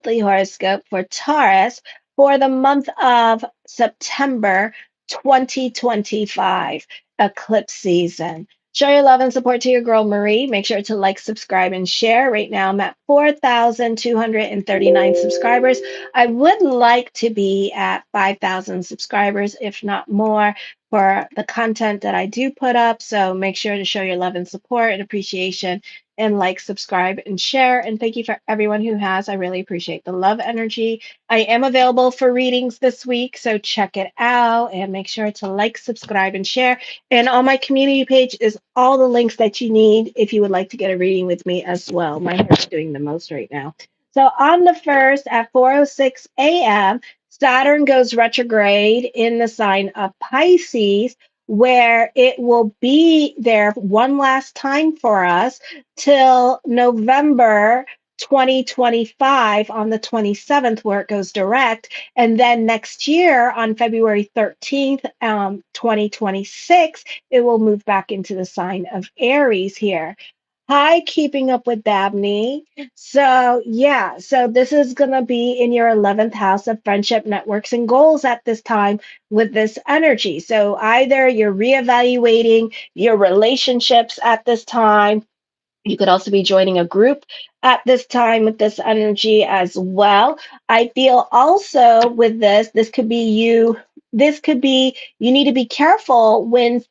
monthly horoscope for Taurus for the month of September 2025, eclipse season. Show your love and support to your girl Marie. Make sure to like, subscribe, and share. Right now, I'm at 4,239 subscribers. I would like to be at 5,000 subscribers, if not more, for the content that I do put up. So make sure to show your love and support and appreciation and like, subscribe, and share. And thank you for everyone who has. I really appreciate the love energy. I am available for readings this week, so check it out and make sure to like, subscribe, and share. And on my community page is all the links that you need if you would like to get a reading with me as well. My hair's doing the most right now. So on the 1st at 4:06 a.m., Saturn goes retrograde in the sign of Pisces, where it will be there one last time for us till November 2025 on the 27th, where it goes direct. And then next year on February 13th, 2026, it will move back into the sign of Aries here. Hi, keeping up with Dabney. So, yeah, so this is going to be in your 11th house of friendship, networks, and goals at this time with this energy. So, either you're reevaluating your relationships at this time. You could also be joining a group at this time with this energy as well. I feel also with this could be you. This could be you need to be careful when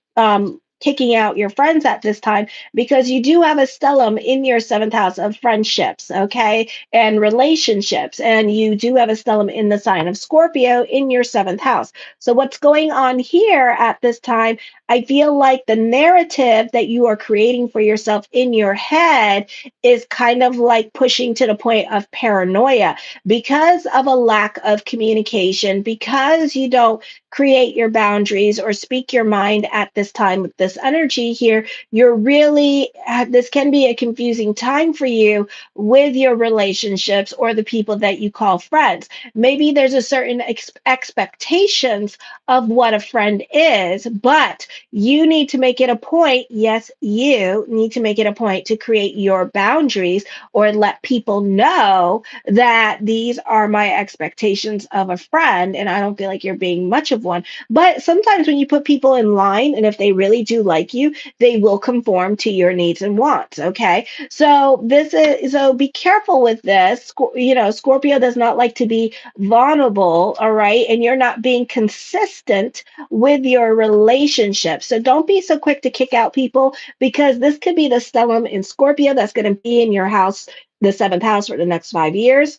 kicking out your friends at this time, because you do have a stellium in your 7th house of friendships, okay, and relationships. And you do have a stellium in the sign of Scorpio in your 7th house. So, what's going on here at this time? I feel like the narrative that you are creating for yourself in your head is kind of like pushing to the point of paranoia because of a lack of communication, because you don't create your boundaries or speak your mind at this time with this energy here. You're really, this can be a confusing time for you with your relationships or the people that you call friends. Maybe there's a certain expectations of what a friend is, but you need to make it a point. Yes, you need to make it a point to create your boundaries or let people know that these are my expectations of a friend, and I don't feel like you're being much of one. But sometimes when you put people in line, and if they really do like you, they will conform to your needs and wants. Okay. So be careful with this. Scorpio does not like to be vulnerable. All right. And you're not being consistent with your relationship. So don't be so quick to kick out people, because this could be the stellium in Scorpio that's going to be in your house, the 7th house, for the next 5 years.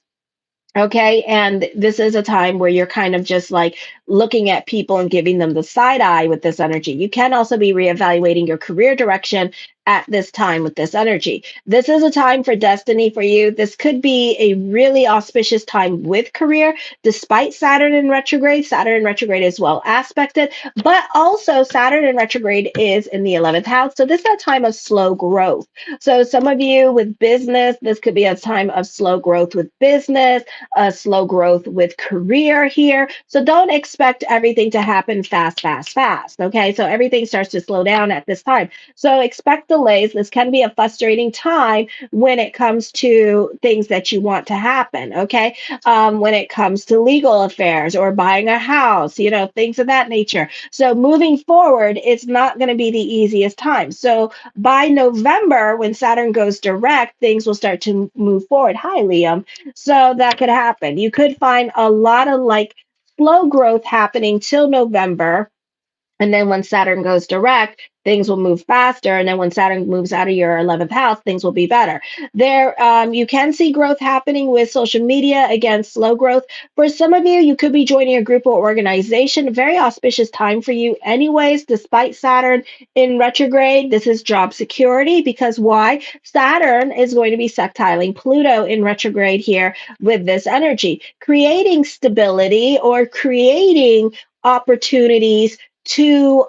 Okay. And this is a time where you're kind of just like looking at people and giving them the side eye with this energy. You can also be reevaluating your career direction at this time with this energy. This is a time for destiny for you. This could be a really auspicious time with career, despite Saturn in retrograde. Saturn in retrograde is well aspected, but also Saturn in retrograde is in the 11th house. So this is a time of slow growth. So some of you with business, this could be a time of slow growth with business, slow growth with career here. So don't expect everything to happen fast, fast, fast. Okay. So everything starts to slow down at this time. So expect delays. This can be a frustrating time when it comes to things that you want to happen. Okay. When it comes to legal affairs or buying a house, things of that nature. So moving forward, it's not going to be the easiest time. So by November, when Saturn goes direct, things will start to move forward. Hi, Liam. So that could happen. You could find a lot of like slow growth happening till November. And then when Saturn goes direct, things will move faster. And then when Saturn moves out of your 11th house, things will be better. You can see growth happening with social media. Again, slow growth. For some of you, you could be joining a group or organization. Very auspicious time for you, anyways, despite Saturn in retrograde. This is job security, because why? Saturn is going to be sextiling Pluto in retrograde here with this energy, creating stability or creating opportunities to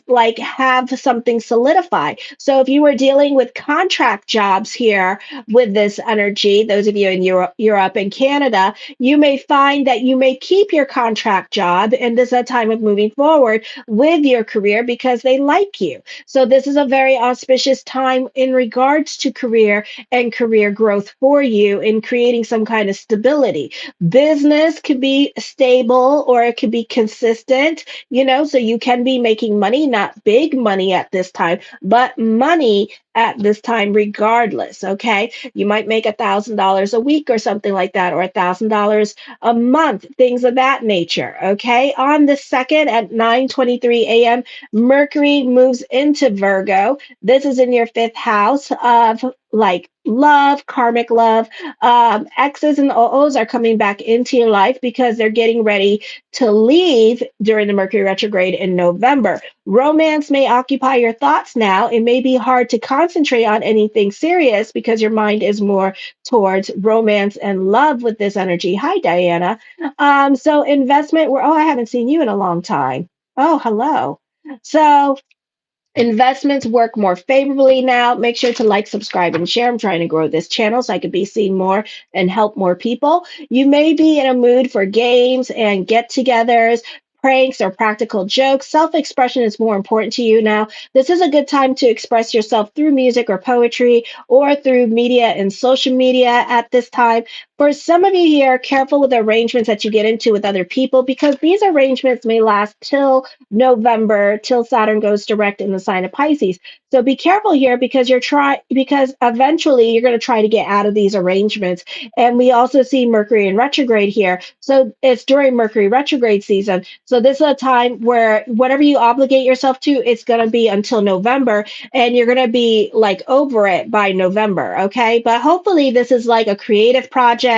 like have something solidify. So if you were dealing with contract jobs here with this energy, those of you in Europe and Canada, you may find that you may keep your contract job, and this is a time of moving forward with your career because they like you. So this is a very auspicious time in regards to career and career growth for you in creating some kind of stability. Business could be stable or it could be consistent, so you can be making money, not big money at this time, but money at this time regardless. Okay, you might make $1,000 a week or something like that, or $1,000 a month, things of that nature. Okay, on the second at 9:23 a.m., Mercury moves into Virgo. This is in your fifth house of like love, karmic love. X's and O's are coming back into your life because they're getting ready to leave during the Mercury retrograde in November. Romance may occupy your thoughts now. It may be hard to concentrate on anything serious because your mind is more towards romance and love with this energy. Hi, Diana. So investment, I haven't seen you in a long time. Oh, hello. So investments work more favorably now. Make sure to like, subscribe, and share. I'm trying to grow this channel so I could be seen more and help more people. You may be in a mood for games and get togethers, pranks, or practical jokes. Self expression is more important to you now. This is a good time to express yourself through music or poetry or through media and social media at this time. For some of you here, careful with the arrangements that you get into with other people because these arrangements may last till November, till Saturn goes direct in the sign of Pisces. So be careful here because eventually you're going to try to get out of these arrangements. And we also see Mercury in retrograde here. So it's during Mercury retrograde season. So this is a time where whatever you obligate yourself to, it's going to be until November, and you're going to be like over it by November. Okay. But hopefully this is like a creative project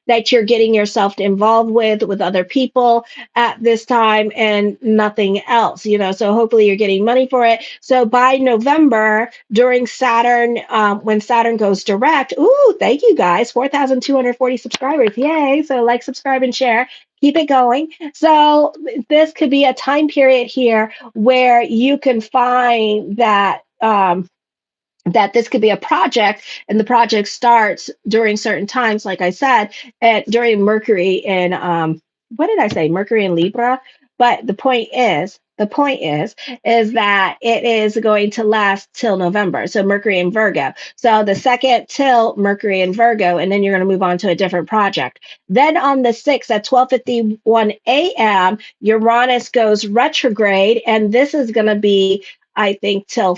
that you're getting yourself involved with other people at this time and nothing else, so hopefully you're getting money for it. So by November, during Saturn, when Saturn goes direct, ooh, thank you guys, 4,240 subscribers, yay. So like, subscribe, and share, keep it going. So this could be a time period here where you can find that this could be a project, and the project starts during certain times, like I said, during Mercury in what did I say, Mercury in Libra. But the point is that it is going to last till November. So Mercury in Virgo, so the second till Mercury in Virgo, and then you're going to move on to a different project. Then on the 6th at 12:51 a.m., Uranus goes retrograde, and this is going to be, I think, till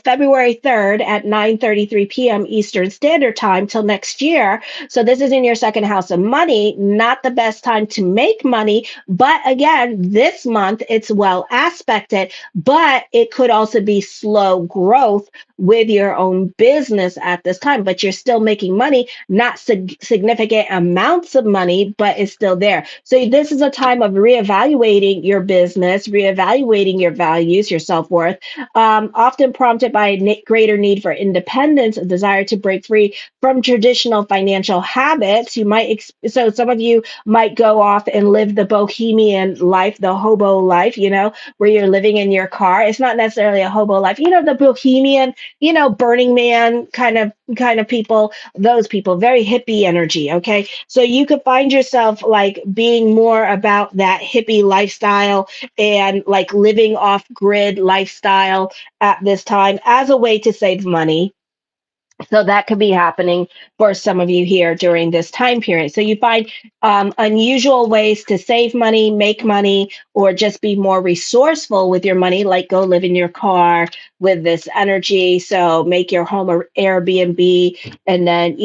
February 3rd at 9:33 p.m. Eastern Standard Time till next year. So this is in your second house of money, not the best time to make money, but again, this month it's well aspected, but it could also be slow growth with your own business at this time, but you're still making money, not significant amounts of money, but it's still there. So this is a time of reevaluating your business, reevaluating your values, your self-worth, often prompted by a greater need for independence, a desire to break free from traditional financial habits. So some of you might go off and live the bohemian life, the hobo life, where you're living in your car. It's not necessarily a hobo life, the bohemian, Burning Man kind of people, those people, very hippie energy. Okay. So you could find yourself like being more about that hippie lifestyle and like living off grid lifestyle at this time as a way to save money. So that could be happening for some of you here during this time period. So you find unusual ways to save money, make money, or just be more resourceful with your money, like go live in your car with this energy. So make your home an Airbnb, and then,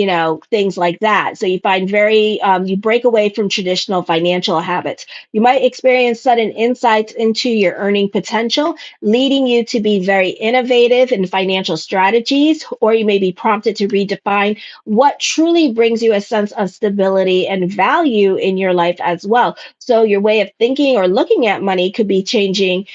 things like that. So you find you break away from traditional financial habits. You might experience sudden insights into your earning potential, leading you to be very innovative in financial strategies, or you may be prompted to redefine what truly brings you a sense of stability and value in your life as well. So your way of thinking or looking at money could be changing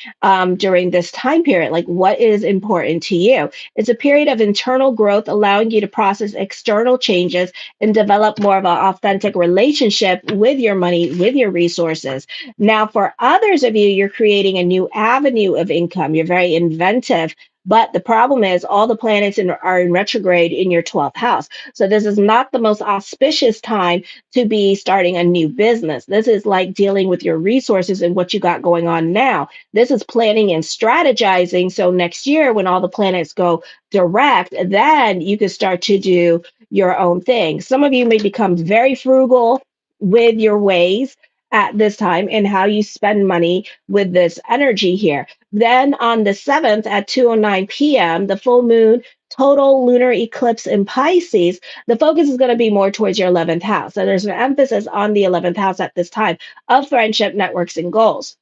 during this time period. Like, what is important to you? It's a period of internal growth, allowing you to process external changes and develop more of an authentic relationship with your money, with your resources. Now, for others of you, you're creating a new avenue of income. You're very inventive. But the problem is, all the planets are in retrograde in your 12th house. So, this is not the most auspicious time to be starting a new business. This is like dealing with your resources and what you got going on now. This is planning and strategizing. So, next year, when all the planets go direct, then you can start to do your own thing. Some of you may become very frugal with your ways at this time and how you spend money with this energy here. Then on the 7th at 2:09 p.m., the full moon total lunar eclipse in Pisces, the focus is going to be more towards your 11th house. So there's an emphasis on the 11th house at this time of friendship, networks, and goals.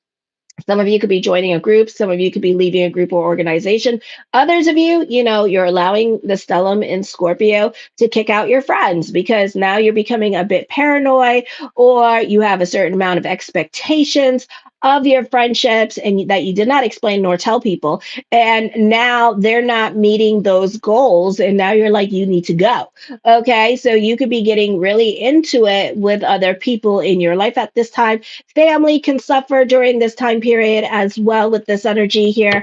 Some of you could be joining a group. Some of you could be leaving a group or organization. Others of you, you're allowing the stellium in Scorpio to kick out your friends because now you're becoming a bit paranoid, or you have a certain amount of expectations of your friendships and that you did not explain nor tell people. And now they're not meeting those goals. And now you're like, you need to go. Okay. So you could be getting really into it with other people in your life at this time. Family can suffer during this time period as well with this energy here.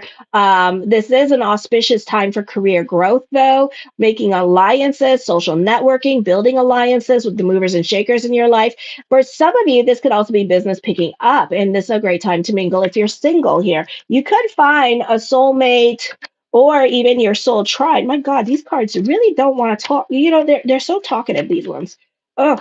This is an auspicious time for career growth, though, making alliances, social networking, building alliances with the movers and shakers in your life. For some of you, this could also be business picking up, and this is a great time to mingle if you're single here. You could find a soulmate or even your soul tribe. My God, these cards really don't want to talk. They're so talkative, these ones. Oh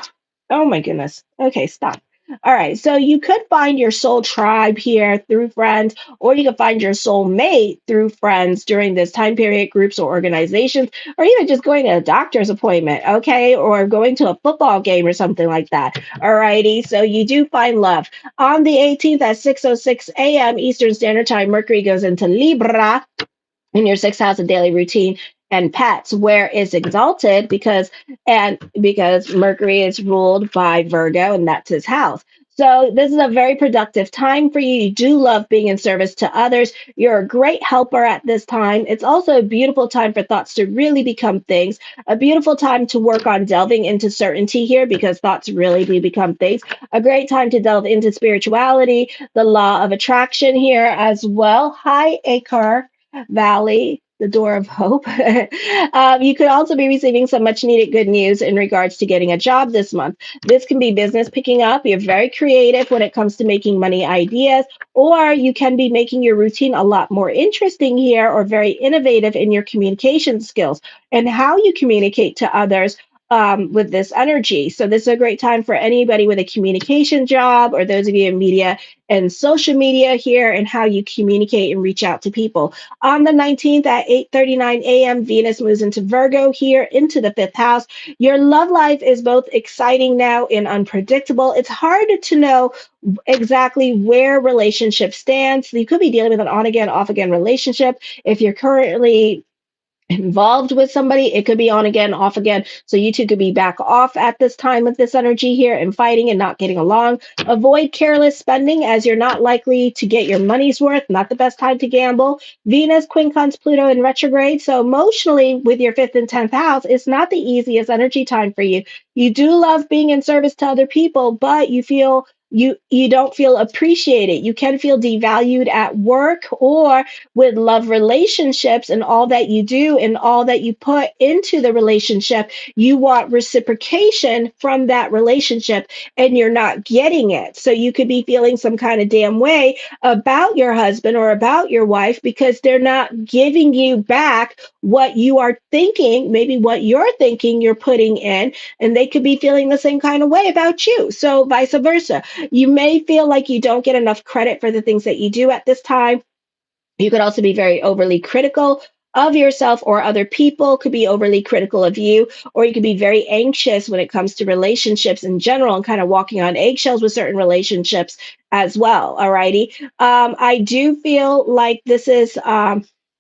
my goodness. Okay, stop. All right, so you could find your soul tribe here through friends, or you could find your soul mate through friends during this time period, groups or organizations, or even just going to a doctor's appointment, okay, or going to a football game or something like that. All righty, so you do find love. On the 18th at 6:06 a.m. Eastern Standard Time, Mercury goes into Libra in your sixth house of daily routine and pets, where it's exalted because Mercury is ruled by Virgo, and that's his house. So this is a very productive time for you. You do love being in service to others. You're a great helper at this time. It's also a beautiful time for thoughts to really become things. A beautiful time to work on delving into certainty here because thoughts really do become things. A great time to delve into spirituality, the law of attraction here as well. Hi, Akar Valley, the door of hope. You could also be receiving some much needed good news in regards to getting a job this month. This can be business picking up. You're very creative when it comes to making money ideas, or you can be making your routine a lot more interesting here, or very innovative in your communication skills and how you communicate to others. With this energy. So, this is a great time for anybody with a communication job, or those of you in media and social media here, and how you communicate and reach out to people. On the 19th at 8:39 a.m., Venus moves into Virgo here into the fifth house. Your love life is both exciting now and unpredictable. It's hard to know exactly where relationship stands. You could be dealing with an on again, off again relationship. If you're currently involved with somebody, it could be on again, off again. So you two could be back off at this time with this energy here and fighting and not getting along. Avoid careless spending as you're not likely to get your money's worth. Not the best time to gamble. Venus quincunx Pluto in retrograde. So emotionally, with your fifth and 10th house, it's not the easiest energy time for you. You do love being in service to other people, but you don't feel appreciated. You can feel devalued at work or with love relationships, and all that you do and all that you put into the relationship. You want reciprocation from that relationship and you're not getting it. So you could be feeling some kind of damn way about your husband or about your wife because they're not giving you back what you are thinking, maybe what you're thinking you're putting in, and they could be feeling the same kind of way about you. So vice versa. You may feel like you don't get enough credit for the things that you do at this time. You could also be very overly critical of yourself, or other people could be overly critical of you, or you could be very anxious when it comes to relationships in general and kind of walking on eggshells with certain relationships as well. Alrighty. I do feel like this is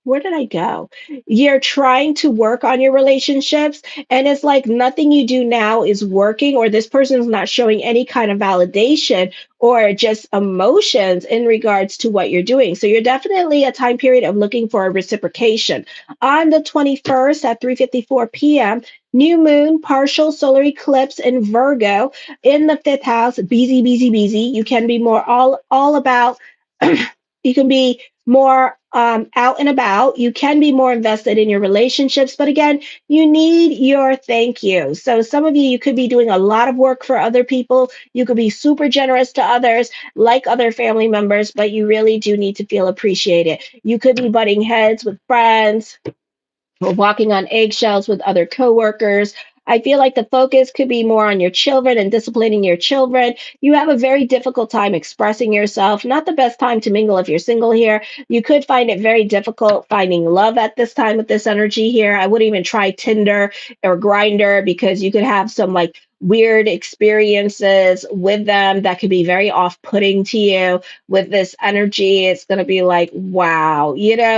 Where did I go? You're trying to work on your relationships, and it's like nothing you do now is working, or this person's not showing any kind of validation or just emotions in regards to what you're doing. So you're definitely a time period of looking for a reciprocation. On the 21st at 3:54 p.m., new moon, partial solar eclipse in Virgo in the fifth house, busy, busy, busy. You can be more all about you can be more out and about. You can be more invested in your relationships, but again, you need your thank you. So, some of you, you could be doing a lot of work for other people. You could be super generous to others, like other family members, but you really do need to feel appreciated. You could be butting heads with friends, or walking on eggshells with other coworkers. I feel like the focus could be more on your children and disciplining your children. You have a very difficult time expressing yourself. Not the best time to mingle if you're single here. You could find it very difficult finding love at this time with this energy here. I wouldn't even try Tinder or Grinder because you could have some like weird experiences with them that could be very off-putting to you with this energy. It's going to be like, wow,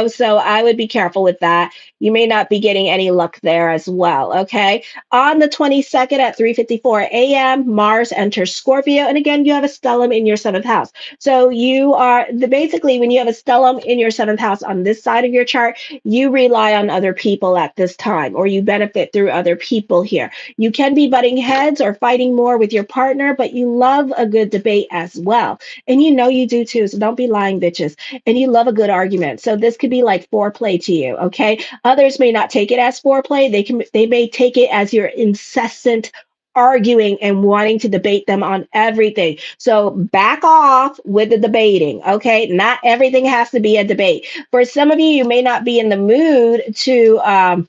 so I would be careful with that. You may not be getting any luck there as well. Okay. On the 22nd at 3:54 a.m., Mars enters Scorpio. And again, you have a stellium in your seventh house. So you are basically when you have a stellium in your seventh house on this side of your chart, you rely on other people at this time, or you benefit through other people here. You can be butting heads or fighting more with your partner, but you love a good debate as well. And you do too. So don't be lying, bitches. And you love a good argument. So this could be like foreplay to you. Okay. Others may not take it as foreplay. They may take it as your incessant arguing and wanting to debate them on everything. So back off with the debating, okay? Not everything has to be a debate. For some of you, you may not be in the mood to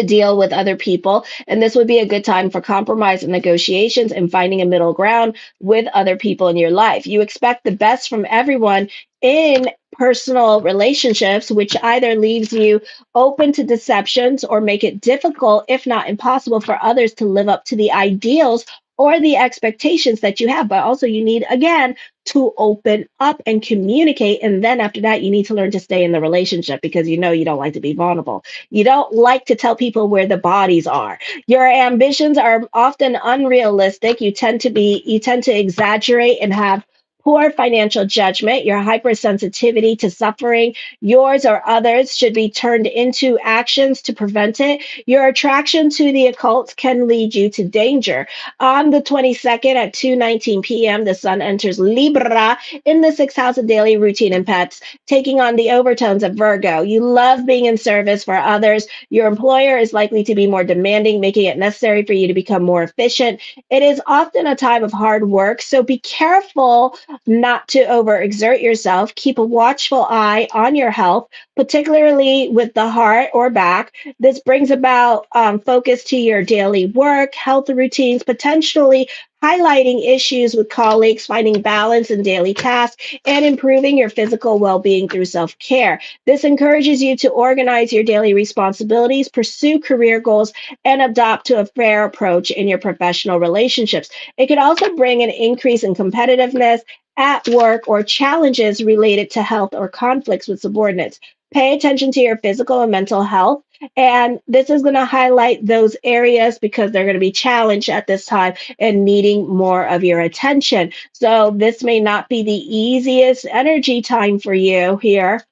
deal with other people. And this would be a good time for compromise and negotiations and finding a middle ground with other people in your life. You expect the best from everyone in personal relationships, which either leaves you open to deceptions or make it difficult, if not impossible, for others to live up to the ideals or the expectations that you have. But also, you need, again, to open up and communicate. And then after that, you need to learn to stay in the relationship because you don't like to be vulnerable. You don't like to tell people where the bodies are. Your ambitions are often unrealistic. You tend to exaggerate and have poor financial judgment. Your hypersensitivity to suffering, yours or others, should be turned into actions to prevent it. Your attraction to the occult can lead you to danger. On the 22nd at 2:19 p.m., the sun enters Libra in the sixth house of daily routine and pets, taking on the overtones of Virgo. You love being in service for others. Your employer is likely to be more demanding, making it necessary for you to become more efficient. It is often a time of hard work, so be careful not to overexert yourself. Keep a watchful eye on your health, particularly with the heart or back. This brings about focus to your daily work, health routines, potentially highlighting issues with colleagues, finding balance in daily tasks, and improving your physical well being through self care. This encourages you to organize your daily responsibilities, pursue career goals, and adopt to a fair approach in your professional relationships. It could also bring an increase in competitiveness at work or challenges related to health or conflicts with subordinates. Pay attention to your physical and mental health. And this is going to highlight those areas because they're going to be challenged at this time and needing more of your attention. So, this may not be the easiest energy time for you here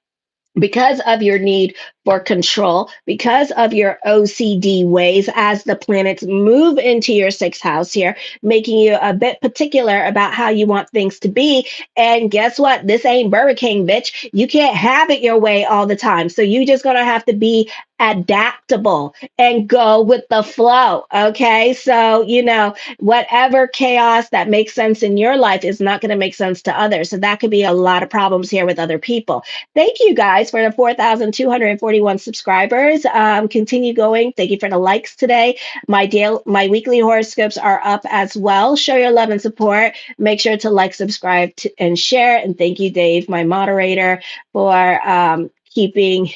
because of your need for control, because of your OCD ways as the planets move into your sixth house here, making you a bit particular about how you want things to be. And guess what? This ain't Burger King, bitch. You can't have it your way all the time. So you just gonna have to be adaptable and go with the flow. Okay. So, whatever chaos that makes sense in your life is not going to make sense to others. So that could be a lot of problems here with other people. Thank you guys for the 4,241 subscribers. Continue going. Thank you for the likes today. My weekly horoscopes are up as well. Show your love and support. Make sure to like, subscribe, and share. And thank you, Dave, my moderator, for keeping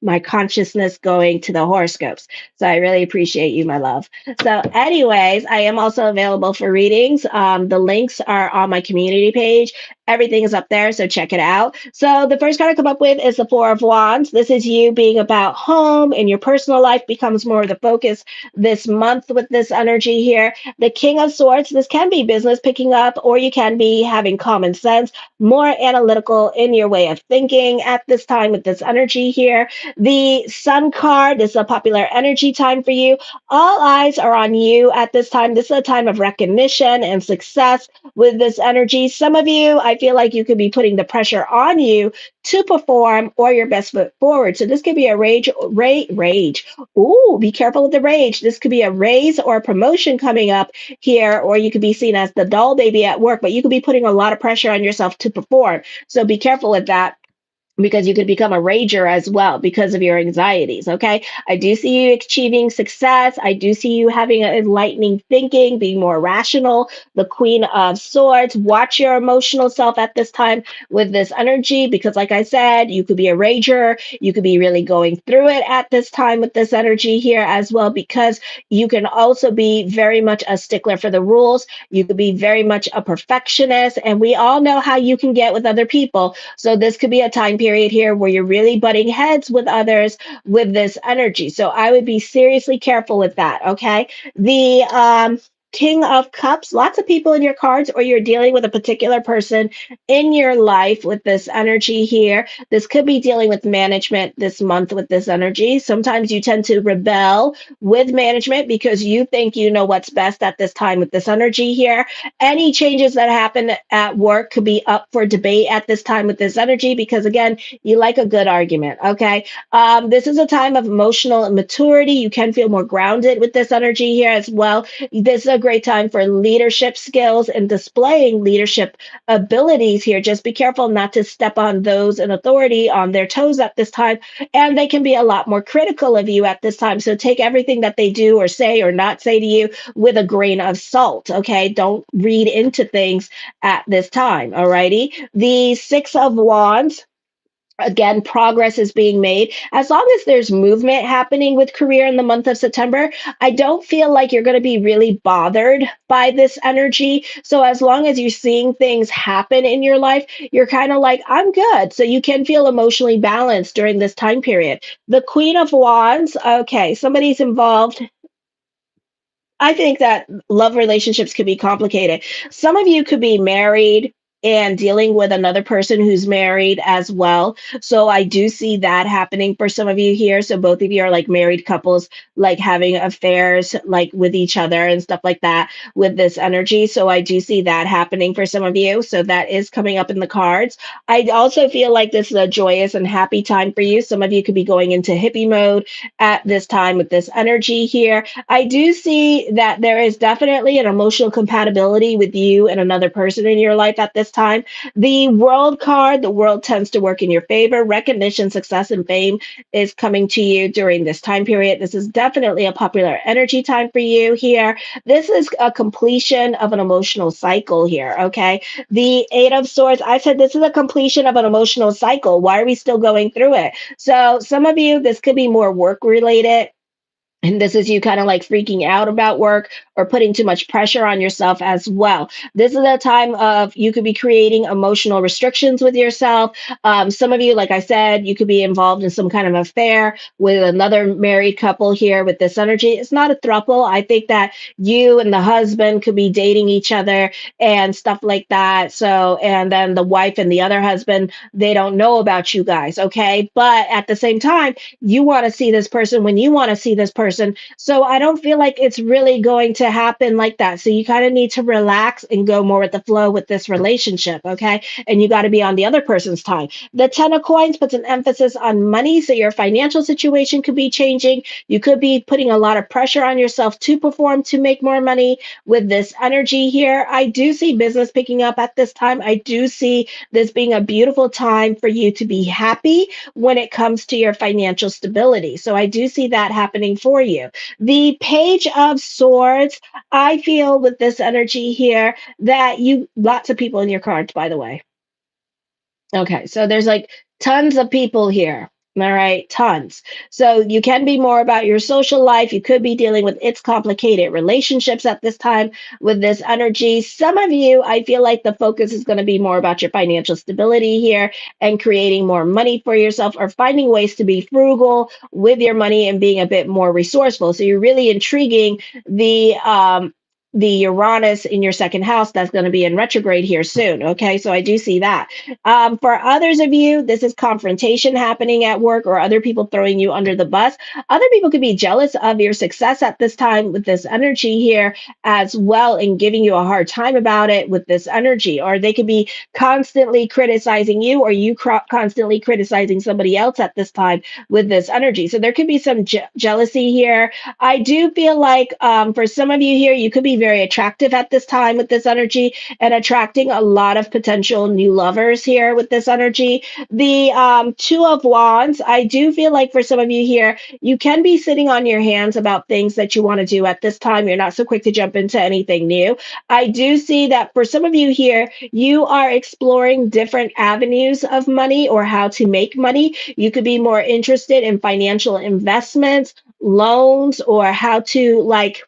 my consciousness going to the horoscopes. So I really appreciate you, my love. So, anyways, I am also available for readings. The links are on my community page. Everything is up there, so check it out. So the first card I come up with is the Four of Wands. This is you being about home, and your personal life becomes more of the focus this month with this energy here. The King of Swords, this can be business picking up, or you can be having common sense, more analytical in your way of thinking at this time with this energy here. The Sun card, this is a popular energy time for you. All eyes are on you at this time. This is a time of recognition and success with this energy. Some of you, I feel like you could be putting the pressure on you to perform or your best foot forward. So this could be a rage. Ooh, be careful with the rage. This could be a raise or a promotion coming up here, or you could be seen as the dull baby at work, but you could be putting a lot of pressure on yourself to perform. So be careful with that, because you could become a rager as well because of your anxieties. Okay. I do see you achieving success. I do see you having enlightening thinking, being more rational. The Queen of Swords. Watch your emotional self at this time with this energy, because, like I said, you could be a rager. You could be really going through it at this time with this energy here as well, because you can also be very much a stickler for the rules. You could be very much a perfectionist, and we all know how you can get with other people. So this could be a time period here where you're really butting heads with others with this energy. So I would be seriously careful with that. Okay. The King of Cups, lots of people in your cards, or you're dealing with a particular person in your life with this energy here. This could be dealing with management this month with this energy. Sometimes you tend to rebel with management because you think you know what's best at this time with this energy here. Any changes that happen at work could be up for debate at this time with this energy, because, again, you like a good argument. Okay. This is a time of emotional maturity. You can feel more grounded with this energy here as well. This is a great time for leadership skills and displaying leadership abilities here. Just be careful not to step on those in authority on their toes at this time. And they can be a lot more critical of you at this time. So take everything that they do or say or not say to you with a grain of salt. Okay. Don't read into things at this time. Alrighty. The Six of Wands. Again, progress is being made. As long as there's movement happening with career in the month of September, I don't feel like you're going to be really bothered by this energy. So, as long as you're seeing things happen in your life, you're kind of like, I'm good. So, you can feel emotionally balanced during this time period. The Queen of Wands, okay, somebody's involved. I think that love relationships could be complicated. Some of you could be married and dealing with another person who's married as well. So I do see that happening for some of you here. So both of you are like married couples, like having affairs like with each other and stuff like that with this energy. So I do see that happening for some of you. So that is coming up in the cards. I also feel like this is a joyous and happy time for you. Some of you could be going into hippie mode at this time with this energy here. I do see that there is definitely an emotional compatibility with you and another person in your life at this time. The World card, the world tends to work in your favor. Recognition, success, and fame is coming to you during this time period. This is definitely a popular energy time for you here. This is a completion of an emotional cycle here, okay? The Eight of Swords, I said this is a completion of an emotional cycle. Why are we still going through it? So some of you, this could be more work related, and this is you kind of like freaking out about work or putting too much pressure on yourself as well. This is a time of you could be creating emotional restrictions with yourself. Some of you, like I said, you could be involved in some kind of affair with another married couple here with this energy. It's not a throuple. I think that you and the husband could be dating each other and stuff like that. So, and then the wife and the other husband, they don't know about you guys. Okay. But at the same time, you want to see this person when you want to see this person. So I don't feel like it's really going to happen like that. So you kind of need to relax and go more with the flow with this relationship. Okay. And you got to be on the other person's time. The Ten of Coins puts an emphasis on money. So your financial situation could be changing. You could be putting a lot of pressure on yourself to perform to make more money with this energy here. I do see business picking up at this time. I do see this being a beautiful time for you to be happy when it comes to your financial stability. So I do see that happening for you. The Page of Swords, I feel with this energy here that you, lots of people in your cards, by the way. Okay, so there's like tons of people here. All right, tons. So you can be more about your social life. You could be dealing with its complicated relationships at this time with this energy. Some of you, I feel like the focus is going to be more about your financial stability here and creating more money for yourself or finding ways to be frugal with your money and being a bit more resourceful. So you're really intriguing the Uranus in your second house that's going to be in retrograde here soon. Okay, so I do see that. For others of you, this is confrontation happening at work or other people throwing you under the bus. Other people could be jealous of your success at this time with this energy here as well and giving you a hard time about it with this energy. Or they could be constantly criticizing you or you constantly criticizing somebody else at this time with this energy. So there could be some jealousy here. I do feel like for some of you here, you could be very attractive at this time with this energy and attracting a lot of potential new lovers here with this energy. The Two of Wands, I do feel like for some of you here, you can be sitting on your hands about things that you want to do at this time. You're not so quick to jump into anything new. I do see that for some of you here, you are exploring different avenues of money or how to make money. You could be more interested in financial investments, loans, or how to like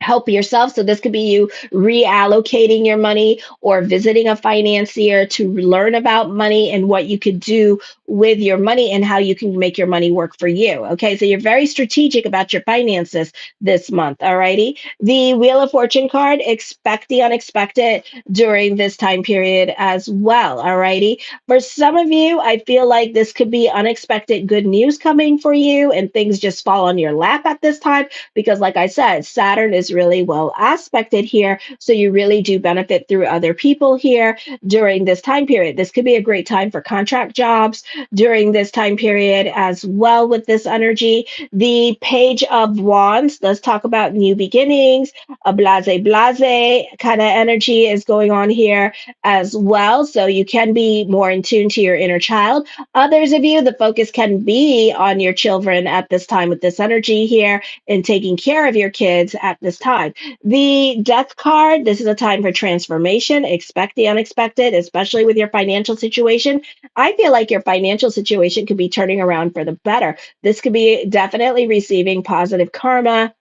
help yourself. So this could be you reallocating your money or visiting a financier to learn about money and what you could do with your money and how you can make your money work for you. Okay, so you're very strategic about your finances this month. All righty. The Wheel of Fortune card, expect the unexpected during this time period as well. All righty. For some of you, I feel like this could be unexpected good news coming for you and things just fall on your lap at this time because, like I said, Saturn is really well aspected here. So you really do benefit through other people here during this time period. This could be a great time for contract jobs during this time period as well with this energy. The Page of Wands, let's talk about new beginnings, a blase kind of energy is going on here as well. So you can be more in tune to your inner child. Others of you, the focus can be on your children at this time with this energy here and taking care of your kids at this time. The Death card, this is a time for transformation. Expect the unexpected, especially with your financial situation. I feel like your financial situation could be turning around for the better. This could be definitely receiving positive karma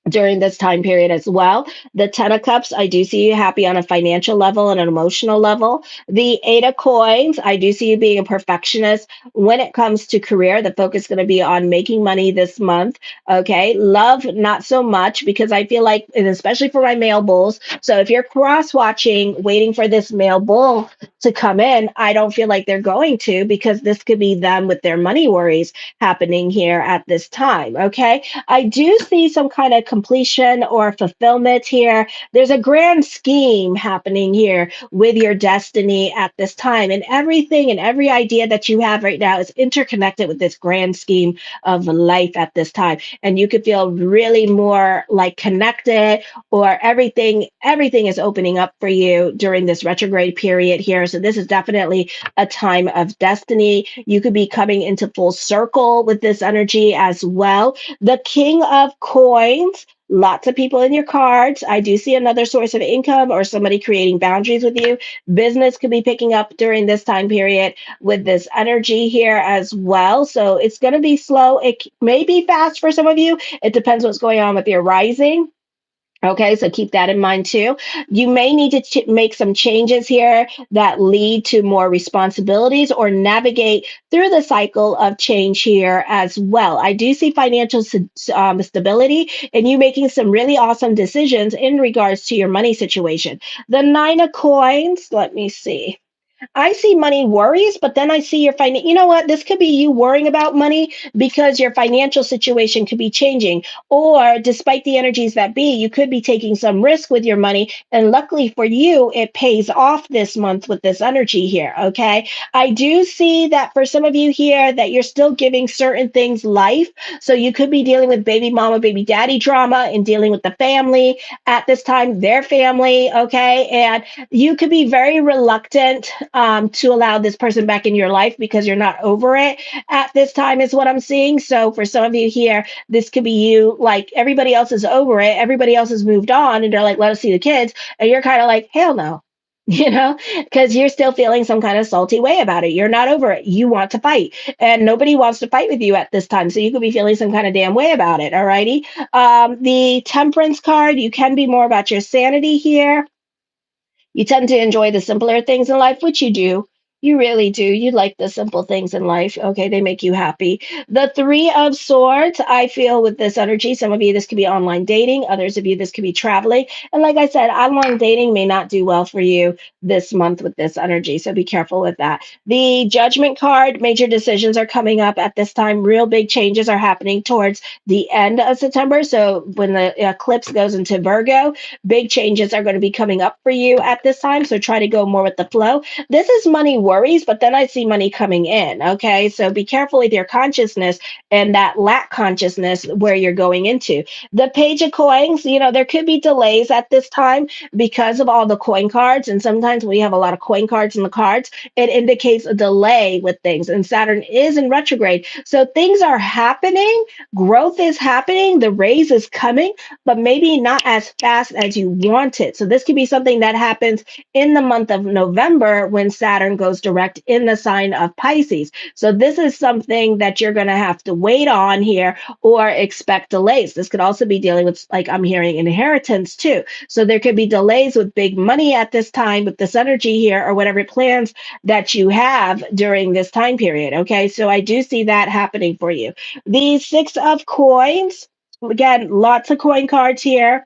during this time period as well. The Ten of Cups, I do see you happy on a financial level and an emotional level. The Eight of Coins, I do see you being a perfectionist when it comes to career. The focus is going to be on making money this month. Okay. Love, not so much because I feel like, and especially for my male bulls. So if you're cross watching, waiting for this male bull to come in, I don't feel like they're going to because this could be them with their money worries happening here at this time. Okay. I do see some kind of completion or fulfillment here. There's a grand scheme happening here with your destiny at this time. And everything and every idea that you have right now is interconnected with this grand scheme of life at this time. And you could feel really more like connected or everything is opening up for you during this retrograde period here. So this is definitely a time of destiny. You could be coming into full circle with this energy as well. The King of Coins, lots of people in your cards. I do see another source of income or somebody creating boundaries with you. Business could be picking up during this time period with this energy here as well. So it's going to be slow. It may be fast for some of you. It depends what's going on with your rising. Okay, so keep that in mind too. You may need to make some changes here that lead to more responsibilities or navigate through the cycle of change here as well. I do see financial stability and you making some really awesome decisions in regards to your money situation. The Nine of Coins, let me see. I see money worries, but then I see your You know what? This could be you worrying about money because your financial situation could be changing. Or despite the energies that be, you could be taking some risk with your money. And luckily for you, it pays off this month with this energy here. Okay. I do see that for some of you here that you're still giving certain things life. So you could be dealing with baby mama, baby daddy drama and dealing with the family at this time, their family. Okay. And you could be very reluctant to allow this person back in your life because you're not over it at this time, is what I'm seeing. So for some of you here, this could be you like everybody else is over it, everybody else has moved on, and they're like, let us see the kids. And you're kind of like, hell no. because you're still feeling some kind of salty way about it. You're not over it. You want to fight, and nobody wants to fight with you at this time. So you could be feeling some kind of damn way about it. All righty. The Temperance card, you can be more about your sanity here. You tend to enjoy the simpler things in life, which you do. You really do. You like the simple things in life. Okay, they make you happy. The Three of Swords, I feel with this energy, some of you, this could be online dating. Others of you, this could be traveling. And like I said, online dating may not do well for you this month with this energy. So be careful with that. The Judgment card, major decisions are coming up at this time. Real big changes are happening towards the end of September. So when the eclipse goes into Virgo, big changes are going to be coming up for you at this time. So try to go more with the flow. This is money worries, but then I see money coming in. Okay. So be careful with your consciousness and that lack consciousness where you're going into. The Page of Coins, there could be delays at this time because of all the coin cards. And sometimes we have a lot of coin cards in the cards. It indicates a delay with things. And Saturn is in retrograde. So things are happening, growth is happening, the raise is coming, but maybe not as fast as you want it. So this could be something that happens in the month of November when Saturn goes direct in the sign of Pisces. So this is something that you're going to have to wait on here or expect delays. This could also be dealing with, like I'm hearing, inheritance too. So there could be delays with big money at this time with this energy here or whatever plans that you have during this time period. Okay, so I do see that happening for you. The Six of Coins, again, lots of coin cards here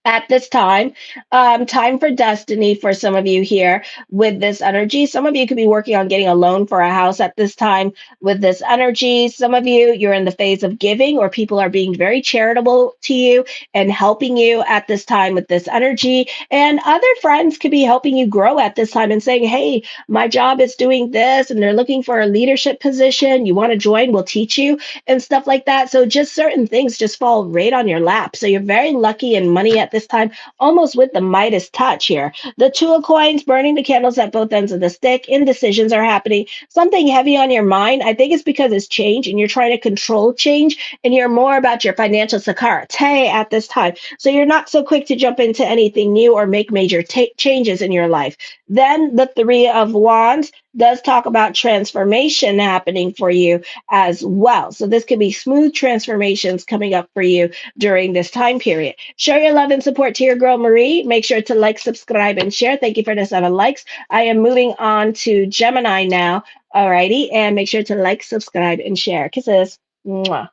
at this time. Time for destiny for some of you here with this energy. Some of you could be working on getting a loan for a house at this time with this energy. Some of you, you're in the phase of giving, or people are being very charitable to you and helping you at this time with this energy. And other friends could be helping you grow at this time and saying, hey, my job is doing this, and they're looking for a leadership position. You want to join? We'll teach you and stuff like that. So just certain things just fall right on your lap. So you're very lucky in money at this time, almost with the Midas touch here. The Two of Coins, burning the candles at both ends of the stick. Indecisions are happening. Something heavy on your mind. I think it's because it's change and you're trying to control change and you're more about your financial security at this time. So you're not so quick to jump into anything new or make major changes in your life. Then the Three of Wands does talk about transformation happening for you as well. So this could be smooth transformations coming up for you during this time period. Show your love and support to your girl Marie. Make sure to like, subscribe, and share. Thank you for the 7 likes. I am moving on to Gemini now. Alrighty, and make sure to like, subscribe, and share. Kisses. Mwah.